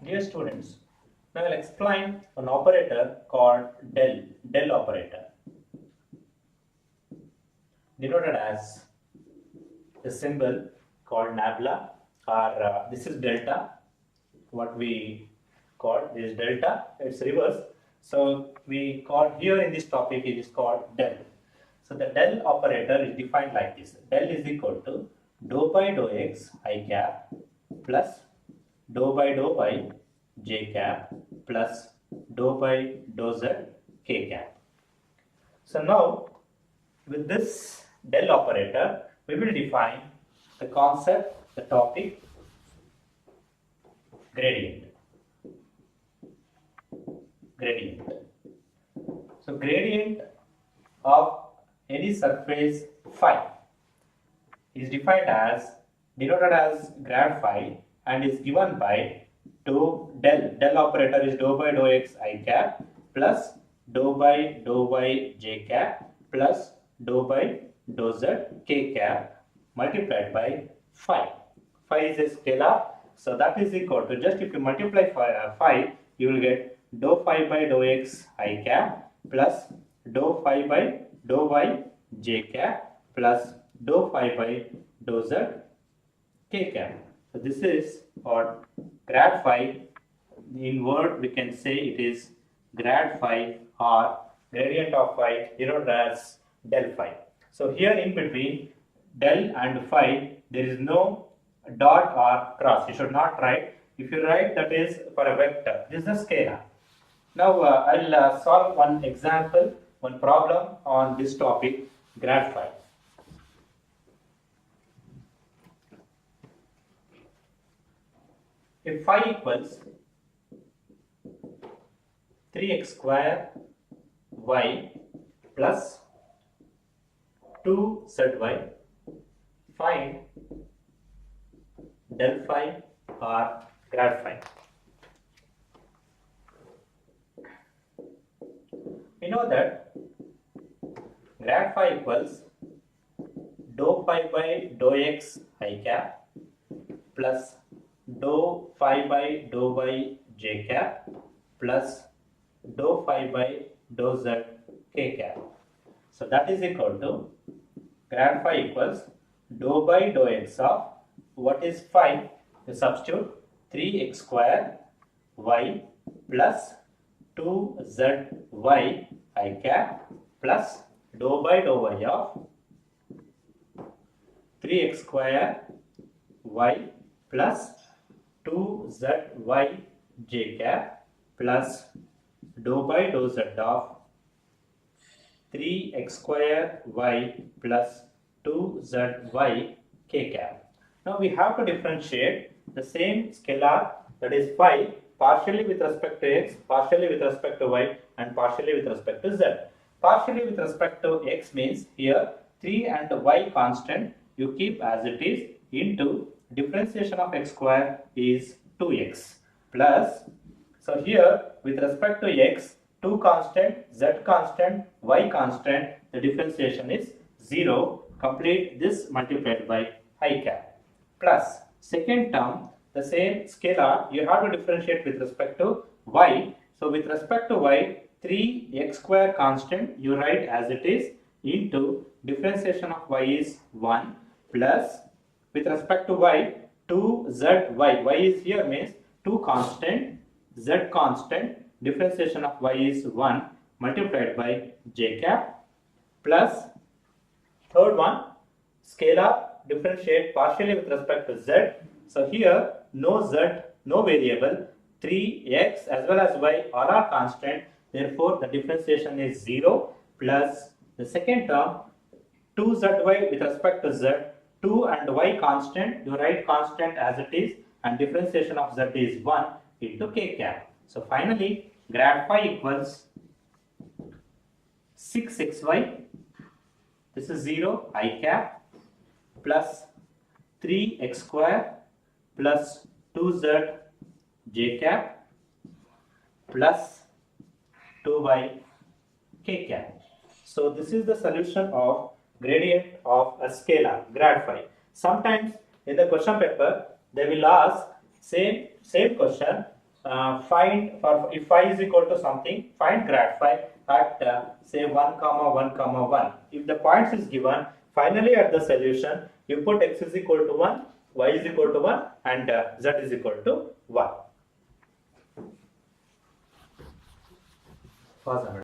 Dear students, now I will explain an operator called del operator, denoted as the symbol called nabla, or this is delta. What we call this delta, it's reverse. So we call here in this topic it is called del. So the del operator is defined like this: del is equal to dou by dou x I cap plus dou by dou y j cap plus dou by dou z k cap. So now with this del operator we will define the concept, the topic gradient. So gradient of any surface phi is defined as, denoted as grad phi, and is given by del operator is dou by dou x I cap plus dou by dou y j cap plus dou by dou z k cap multiplied by phi. Phi is a scalar, so that is equal to, just if you multiply phi you will get dou phi by dou x I cap plus dou phi by dou y j cap plus dou phi by dou z k cap. So this is what grad phi, in word we can say it is grad phi or gradient of phi, denoted as del phi. So here in between del and phi there is no dot or cross. You should not write. If you write, that is for a vector. This is a scalar. Now I'll solve one example, one problem on this topic, grad phi. If phi equals 3x square y plus 2zy, find del phi or grad phi. We know that grad phi equals dou phi by dou x I cap plus dou phi by dou y j cap plus dou phi by dou z k cap. So that is equal to grad phi equals dou by dou x of, what is phi? You substitute 3x square y plus 2zy I cap plus dou by dou y of 3x square y plus 2zy j cap plus dou by dou z of 3x square y plus 2zy k cap. Now we have to differentiate the same scalar, that is phi, partially with respect to x, partially with respect to y, and partially with respect to z. Partially with respect to x means here 3 and y constant you keep as it is, into differentiation of x square is 2x plus, so here with respect to x, 2 constant, z constant, y constant, the differentiation is 0, complete this multiplied by I cap, plus second term, the same scalar you have to differentiate with respect to y. So with respect to y, 3x square constant you write as it is, into differentiation of y is 1 plus with respect to y, 2zy, y is here means 2 constant, z constant, differentiation of y is 1 multiplied by j cap plus third one, scalar differentiate partially with respect to z. So here no z, no variable, 3x as well as y all are constant, therefore the differentiation is 0 plus the second term 2zy with respect to z, 2 and y constant, you write constant as it is, and differentiation of z is 1 into k cap. So finally grad phi equals 6xy, this is 0 I cap plus 3x square plus 2z j cap plus 2y k cap. So this is the solution of gradient of a scalar, grad phi. Sometimes in the question paper they will ask same question find for if phi is equal to something, find grad phi at say 1 comma 1 comma 1. If the points is given, finally at the solution you put x is equal to 1, y is equal to 1 and z is equal to 1. Pause.